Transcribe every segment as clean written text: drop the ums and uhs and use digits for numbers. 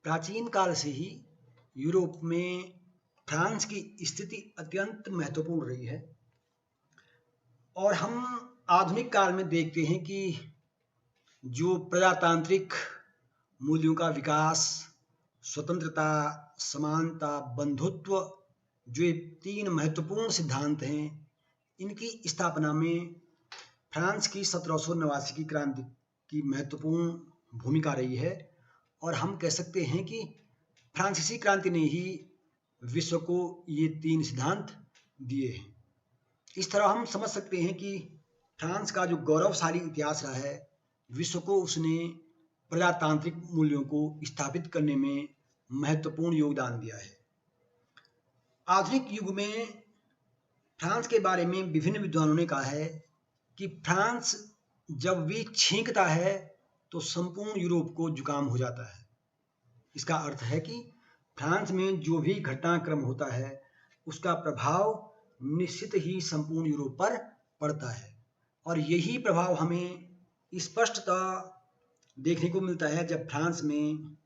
प्राचीन काल से ही यूरोप में फ्रांस की स्थिति अत्यंत महत्वपूर्ण रही है और हम आधुनिक काल में देखते हैं कि जो प्रजातांत्रिक मूल्यों का विकास, स्वतंत्रता, समानता, बंधुत्व, जो ये तीन महत्वपूर्ण सिद्धांत हैं, इनकी स्थापना में फ्रांस की 1789 की क्रांति की महत्वपूर्ण भूमिका रही है। और हम कह सकते हैं कि फ्रांसीसी क्रांति ने ही विश्व को ये तीन सिद्धांत दिए हैं। इस तरह हम समझ सकते हैं कि फ्रांस का जो गौरवशाली इतिहास रहा है, विश्व को उसने प्रजातांत्रिक मूल्यों को स्थापित करने में महत्वपूर्ण योगदान दिया है। आधुनिक युग में फ्रांस के बारे में विभिन्न विद्वानों ने कहा है कि फ्रांस जब भी छींकता है तो संपूर्ण यूरोप को जुकाम हो जाता है। इसका अर्थ है कि फ्रांस में जो भी घटनाक्रम होता है उसका प्रभाव निश्चित ही संपूर्ण यूरोप पर पड़ता है और यही प्रभाव हमें स्पष्टतः देखने को मिलता है जब फ्रांस में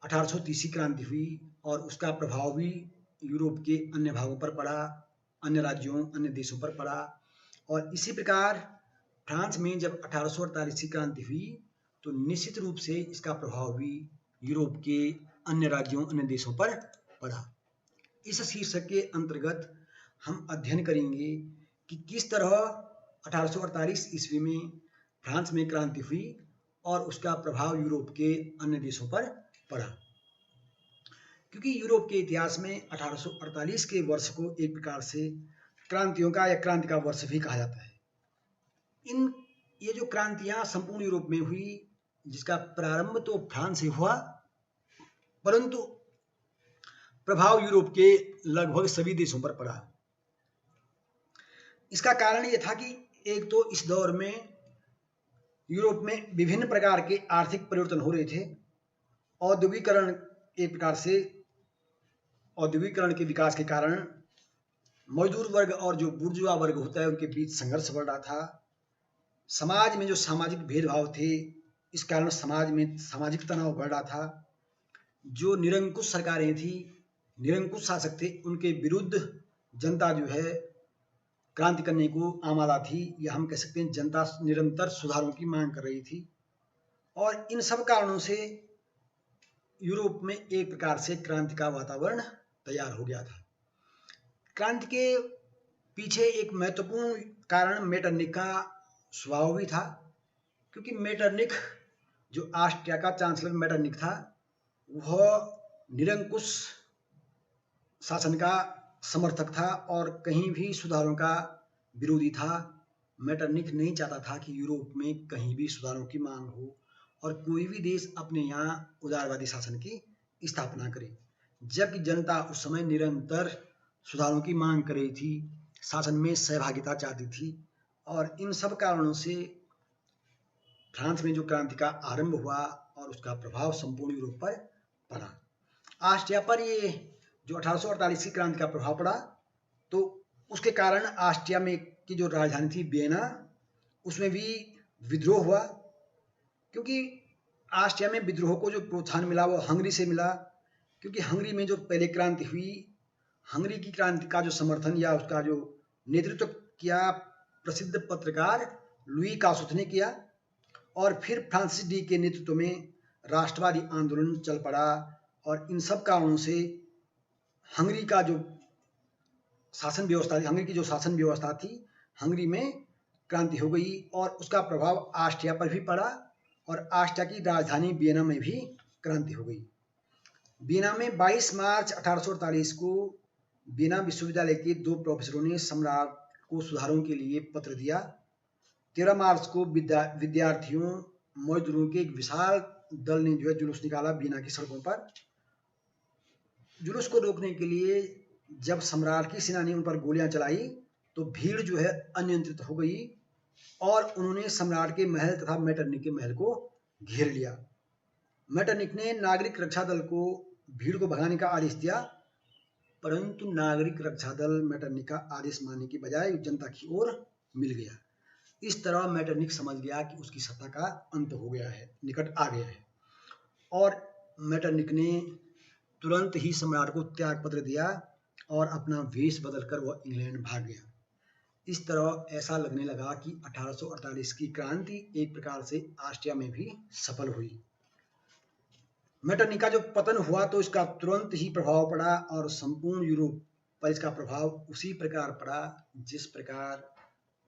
1830 की क्रांति हुई और उसका प्रभाव भी यूरोप के अन्य भागों पर पड़ा, अन्य राज्यों, अन्य देशों पर पड़ा। और इसी प्रकार फ्रांस में जब 1848 की क्रांति हुई तो निश्चित रूप से इसका प्रभाव भी यूरोप के अन्य राज्यों, अन्य देशों पर पड़ा। इस शीर्षक के अंतर्गत हम अध्ययन करेंगे कि किस तरह 1848 ईस्वी में फ्रांस में क्रांति हुई और उसका प्रभाव यूरोप के अन्य देशों पर पड़ा। क्योंकि यूरोप के इतिहास में 1848 के वर्ष को एक प्रकार से क्रांतियों का या क्रांति का वर्ष भी कहा जाता है। ये जो क्रांतियां संपूर्ण यूरोप में हुई, जिसका प्रारंभ तो फ्रांस से हुआ, परंतु प्रभाव यूरोप के लगभग सभी देशों पर पड़ा। इसका कारण ये था कि एक तो इस दौर में यूरोप में विभिन्न प्रकार के आर्थिक परिवर्तन हो रहे थे। औद्योगिकरण, एक प्रकार से औद्योगिकरण के विकास के कारण मजदूर वर्ग और जो बुर्जुआ वर्ग होता है उनके बीच संघर्ष बढ़ रहा था। समाज में जो सामाजिक भेदभाव थे, इस कारण समाज में सामाजिक तनाव बढ़ रहा था। जो निरंकुश सरकारें थी, निरंकुश शासक थे, उनके विरुद्ध जनता जो है क्रांति करने को आमादा थी, या हम कह सकते हैं जनता निरंतर सुधारों की मांग कर रही थी। और इन सब कारणों से यूरोप में एक प्रकार से क्रांति का वातावरण तैयार हो गया था। क्रांति के पीछे एक महत्वपूर्ण कारण मेटरनिख का स्वभाव भी था, क्योंकि मेटरनिख जो ऑस्ट्रिया का चांसलर मेटरनिख था, वह निरंकुश शासन का समर्थक था और कहीं भी सुधारों का विरोधी था। मेटरनिख नहीं चाहता था कि यूरोप में कहीं भी सुधारों की मांग हो और कोई भी देश अपने यहाँ उदारवादी शासन की स्थापना करे, जबकि जनता उस समय निरंतर सुधारों की मांग कर रही थी, शासन में सहभागिता चाहती थी। और इन सब कारणों से फ्रांस में जो क्रांति का आरंभ हुआ और उसका प्रभाव संपूर्ण यूरोप पर पड़ा। ऑस्ट्रिया पर ये जो 1848 की क्रांति का प्रभाव पड़ा, तो उसके कारण ऑस्ट्रिया में की जो राजधानी थी वियना, उसमें भी विद्रोह हुआ। क्योंकि ऑस्ट्रिया में विद्रोह को जो प्रोत्साहन मिला वो हंगरी से मिला, क्योंकि हंगरी में जो पहले क्रांति हुई, हंगरी की क्रांति का जो समर्थन या उसका जो नेतृत्व किया प्रसिद्ध पत्रकार लुई कासुथ ने किया। और फिर फ्रांसिस डी के नेतृत्व में राष्ट्रवादी आंदोलन चल पड़ा और इन सब कारणों से हंगरी का जो शासन व्यवस्था थी, हंगरी की जो शासन व्यवस्था थी, हंगरी में क्रांति हो गई और उसका प्रभाव ऑस्ट्रिया पर भी पड़ा और ऑस्ट्रिया की राजधानी वियना में भी क्रांति हो गई। वियना में 22 मार्च 1848 को वियना विश्वविद्यालय के 2 प्रोफेसरों ने सम्राट को सुधारों के लिए पत्र दिया। 13 मार्च को विद्यार्थियों, मजदूरों के एक विशाल दल ने जो है जुलूस निकाला वियना की सड़कों पर। जुलूस को रोकने के लिए जब सम्राट की सेना ने उन पर गोलियां चलाई तो भीड़ जो है अनियंत्रित हो गई और उन्होंने सम्राट के महल तथा मेटरनिख के महल को घेर लिया। मेटरनिख ने नागरिक रक्षा दल को भीड़ को भगाने का आदेश दिया, परंतु नागरिक रक्षा दल मेटरनिख का आदेश मानने की बजाय जनता की ओर मिल गया। इस तरह मेटरनिख समझ गया कि उसकी सत्ता का अंत हो गया है, निकट आ गया है। और मेटरनिक ने तुरंत ही सम्राट को त्याग पत्र दिया और अपना वेश बदलकर वह इंग्लैंड भाग गया। इस तरह ऐसा लगने लगा कि 1848 की क्रांति एक प्रकार से ऑस्ट्रिया में भी सफल हुई। मेटरनिक का जो पतन हुआ तो इसका तुरंत ही प्रभाव पड़ा और संपूर्ण यूरोप पर इसका प्रभाव उसी प्रकार पड़ा जिस प्रकार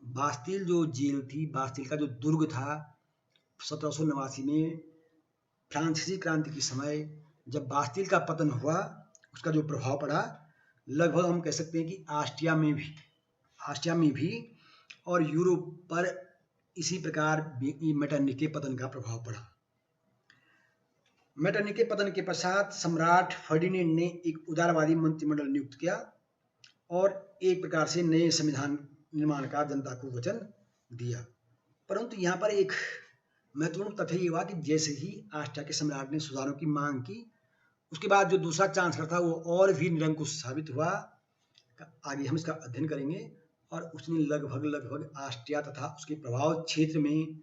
बास्तिल जो जेल थी, बास्तिल का जो दुर्ग था 1789 में फ्रांसीसी क्रांति के समय जब बास्तिल का पतन हुआ, उसका जो प्रभाव पड़ा लगभग हम कह सकते हैं कि ऑस्ट्रिया में भी और यूरोप पर इसी प्रकार मेटरनिक के पतन का प्रभाव पड़ा। मेटरनिक के पतन के पश्चात सम्राट फर्डिनेंड ने एक उदारवादी मंत्रिमंडल नियुक्त किया और एक प्रकार से नए संविधान निर्माण का जनता को वचन दिया। परंतु यहाँ पर एक महत्वपूर्ण तथ्य ये हुआ कि जैसे ही ऑस्ट्रिया के सम्राट ने सुधारों की मांग की, उसके बाद जो दूसरा चांसलर था वो और भी निरंकुश साबित हुआ। आगे हम इसका अध्ययन करेंगे। और उसने लगभग ऑस्ट्रिया तथा उसके प्रभाव क्षेत्र में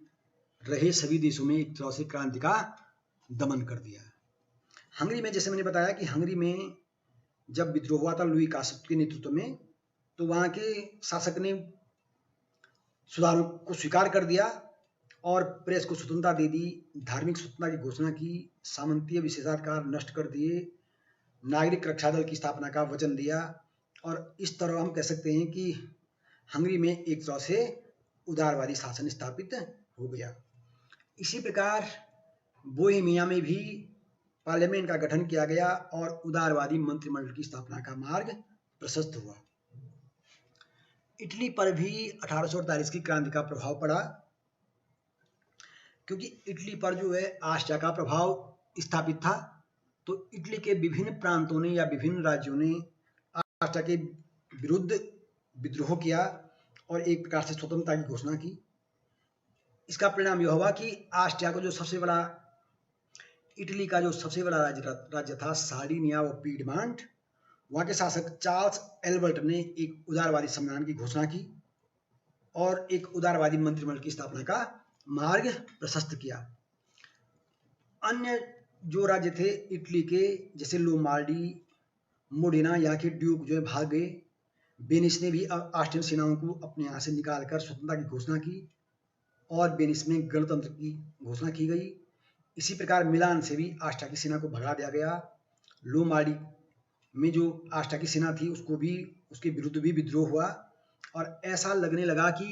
रहे सभी देशों में एक तरह से क्रांति का दमन कर दिया। हंगरी में जैसे मैंने बताया कि हंगरी में जब विद्रोह हुआ था लुई कास्टो के नेतृत्व में, तो वहां के शासक ने सुधारों को स्वीकार कर दिया और प्रेस को स्वतंत्रता दे दी, धार्मिक स्वतंत्रता की घोषणा की, सामंतीय विशेषाधिकार नष्ट कर दिए, नागरिक रक्षा दल की स्थापना का वचन दिया। और इस तरह हम कह सकते हैं कि हंगरी में एक तरह से उदारवादी शासन स्थापित हो गया। इसी प्रकार बोहेमिया में भी पार्लियामेंट का गठन किया गया और उदारवादी मंत्रिमंडल की स्थापना का मार्ग प्रशस्त हुआ। इटली पर भी 1848 की क्रांति का प्रभाव पड़ा, क्योंकि इटली पर जो है ऑस्ट्रिया का प्रभाव स्थापित था। तो इटली के विभिन्न प्रांतों ने या विभिन्न राज्यों ने ऑस्ट्रिया के विरुद्ध विद्रोह किया और एक प्रकार से स्वतंत्रता की घोषणा की। इसका परिणाम यह हुआ कि ऑस्ट्रिया को जो सबसे बड़ा इटली का जो सबसे बड़ा राज्य था सार्डिनिया व पीडमांट, वहां के शासक चार्ल्स एल्बर्ट ने एक उदारवादी संविधान की घोषणा की और एक उदारवादी मंत्रिमंडल की स्थापना का मार्ग प्रशस्त किया। अन्य जो राज्य थे इटली के, जैसे लोमार्डी, मोडेना, यहाँ के ड्यूक जो है भाग गए। वेनिस ने भी ऑस्ट्रियन सेनाओं को अपने यहाँ से निकालकर स्वतंत्रता की घोषणा की और वेनिस में गणतंत्र की घोषणा की गई। इसी प्रकार मिलान से भी ऑस्ट्रिया की सेना को भगा दिया गया। लोमार्डी में जो ऑस्ट्रिया की सेना थी उसको भी उसके विरुद्ध भी विद्रोह हुआ और ऐसा लगने लगा कि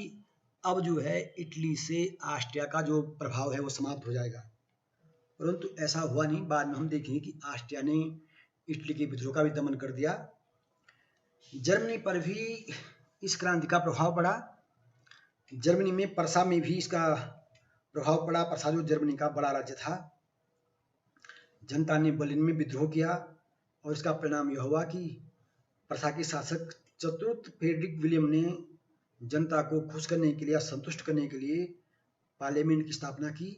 अब जो है इटली से ऑस्ट्रिया का जो प्रभाव है वो समाप्त हो जाएगा। परंतु ऐसा हुआ नहीं। बाद में हम देखेंगे कि ऑस्ट्रिया ने इटली के विद्रोह का भी दमन कर दिया। जर्मनी पर भी इस क्रांति का प्रभाव पड़ा। जर्मनी में परसा में भी इसका प्रभाव पड़ा। परसा जो जर्मनी का बड़ा राज्य था, जनता ने बर्लिन में विद्रोह किया और इसका परिणाम यह हुआ कि परसा के शासक चतुर्थ फ्रेडरिक विलियम ने जनता को खुश करने के लिए, संतुष्ट करने के लिए पार्लियामेंट की स्थापना की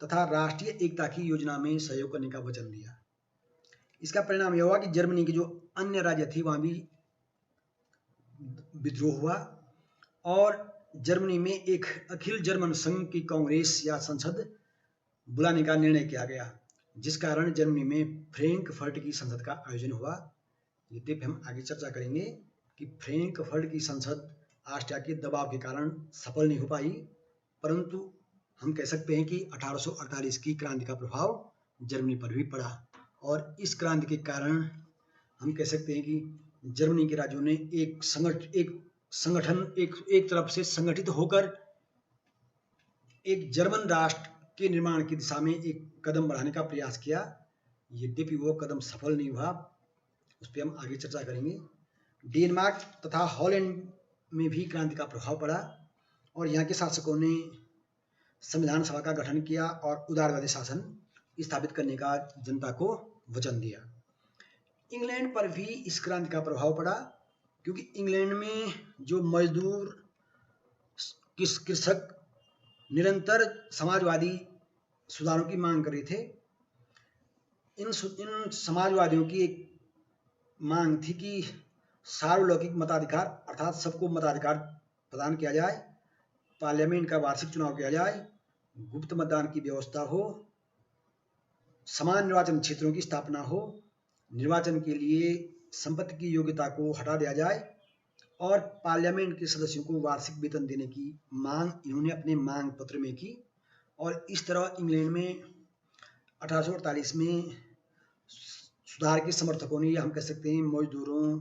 तथा राष्ट्रीय एकता की योजना में सहयोग करने का वचन दिया। इसका परिणाम यह हुआ कि जर्मनी के जो अन्य राज्य थे वहां भी विद्रोह हुआ और जर्मनी में एक अखिल जर्मन संघ की कांग्रेस या संसद बुलाने का निर्णय किया गया, जिस कारण जर्मनी में फ्रैंकफर्ट की संसद का आयोजन हुआ। यद्यपि हम आगे चर्चा करेंगे कि फ्रैंकफर्ट की संसद ऑस्ट्रिया के दबाव के कारण सफल नहीं हो पाई, परंतु हम कह सकते हैं कि 1848 की क्रांति का प्रभाव जर्मनी पर भी पड़ा और इस क्रांति के कारण हम कह सकते हैं कि जर्मनी के राज्यों ने एक तरफ से संगठित होकर एक जर्मन राष्ट्र के निर्माण की दिशा में एक कदम बढ़ाने का प्रयास किया। यद्यपि वो कदम सफल नहीं हुआ, उस पर हम आगे चर्चा करेंगे। डेनमार्क तथा हॉलैंड में भी क्रांति का प्रभाव पड़ा और यहाँ के शासकों ने संविधान सभा का गठन किया और उदारवादी शासन स्थापित करने का जनता को वचन दिया। इंग्लैंड पर भी इस क्रांति का प्रभाव पड़ा, क्योंकि इंग्लैंड में जो मजदूर कृषक निरंतर समाजवादी सुधारों की मांग कर रहे थे। इन समाजवादियों की एक मांग थी कि सार्वलौकिक मताधिकार अर्थात सबको मताधिकार प्रदान किया जाए, पार्लियामेंट का वार्षिक चुनाव किया जाए, गुप्त मतदान की व्यवस्था हो समान निर्वाचन क्षेत्रों की स्थापना हो, निर्वाचन के लिए संपत्ति की योग्यता को हटा दिया जाए और पार्लियामेंट के सदस्यों को वार्षिक वेतन देने की मांग इन्होंने अपने मांग पत्र में की। और इस तरह इंग्लैंड में 1848 में सुधार के समर्थकों ने, या हम कह सकते हैं मजदूरों,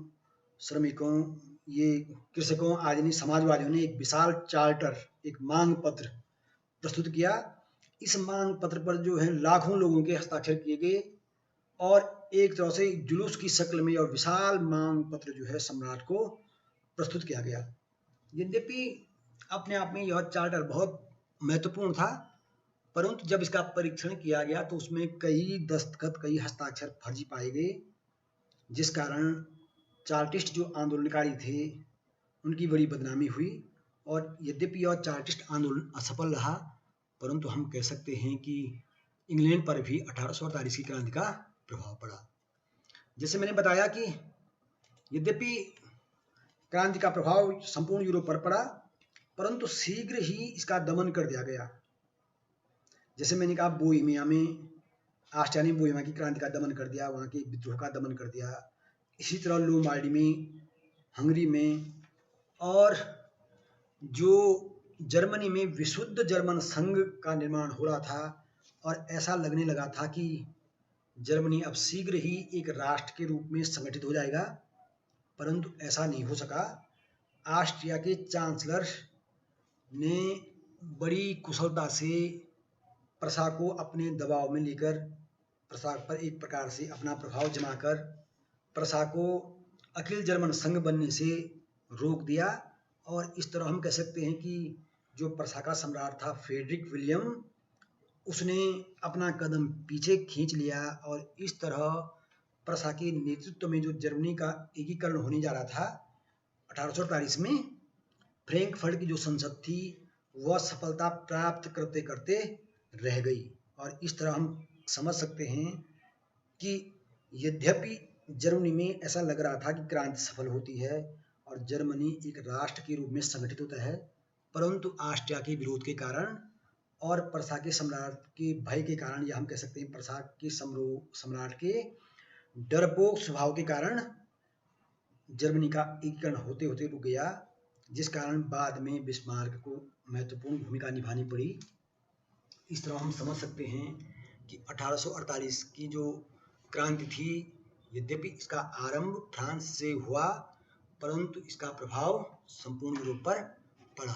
श्रमिकों, ये कृषकों आदि समाजवादियों ने एक विशाल चार्टर, एक मांग पत्र प्रस्तुत किया। इस मांग पत्र पर जो है लाखों लोगों के हस्ताक्षर किए गए और एक तरह से जुलूस की शक्ल में और विशाल मांग पत्र जो है सम्राट को प्रस्तुत किया गया। यद्यपि अपने आप में यह चार्टर बहुत महत्वपूर्ण था, परंतु जब इसका परीक्षण किया गया तो उसमें कई दस्तखत, कई हस्ताक्षर फर्जी पाए गए, जिस कारण चार्टिस्ट जो आंदोलनकारी थे उनकी बड़ी बदनामी हुई। और यद्यपि यह चार्टिस्ट आंदोलन असफल रहा, परंतु हम कह सकते हैं कि इंग्लैंड पर भी 1848 की क्रांति का प्रभाव पड़ा। जैसे मैंने बताया कि यद्यपि क्रांति का प्रभाव संपूर्ण यूरोप पर पड़ा, परंतु शीघ्र ही इसका दमन कर दिया गया। जैसे मैंने कहा, बोहेमिया में ऑस्ट्रिया ने बोहेमिया की क्रांति का दमन कर दिया, वहाँ के विद्रोह का दमन कर दिया। इसी तरह लोम्बार्डी में, हंगरी में, और जो जर्मनी में विशुद्ध जर्मन संघ का निर्माण हो रहा था और ऐसा लगने लगा था कि जर्मनी अब शीघ्र ही एक राष्ट्र के रूप में संगठित हो जाएगा, परंतु ऐसा नहीं हो सका। ऑस्ट्रिया के चांसलर ने बड़ी कुशलता से प्रशा को अपने दबाव में लेकर, प्रशा पर एक प्रकार से अपना प्रभाव जमाकर प्रशा को अखिल जर्मन संघ बनने से रोक दिया। और इस तरह हम कह सकते हैं कि जो प्रशा का सम्राट था फ्रेडरिक विलियम, उसने अपना कदम पीछे खींच लिया और इस तरह प्रशा के नेतृत्व में जो जर्मनी का एकीकरण होने जा रहा था 1848 में, फ्रैंकफर्ट की जो संसद थी वह सफलता प्राप्त करते करते रह गई। और इस तरह हम समझ सकते हैं कि यद्यपि जर्मनी में ऐसा लग रहा था कि क्रांति सफल होती है और जर्मनी एक राष्ट्र के रूप में संगठित होता है, परंतु ऑस्ट्रिया के विरोध के कारण और प्रशा के सम्राट के भय के कारण, या हम कह सकते हैं प्रशा के सम्राट के डरपोक स्वभाव के कारण जर्मनी का एकीकरण होते होते रुक गया, जिस कारण बाद में बिस्मार्क को महत्वपूर्ण भूमिका निभानी पड़ी। इस तरह हम समझ सकते हैं कि 1848 की जो क्रांति थी, यद्यपि इसका आरंभ फ्रांस से हुआ, परंतु इसका प्रभाव संपूर्ण यूरोप पर पड़ा।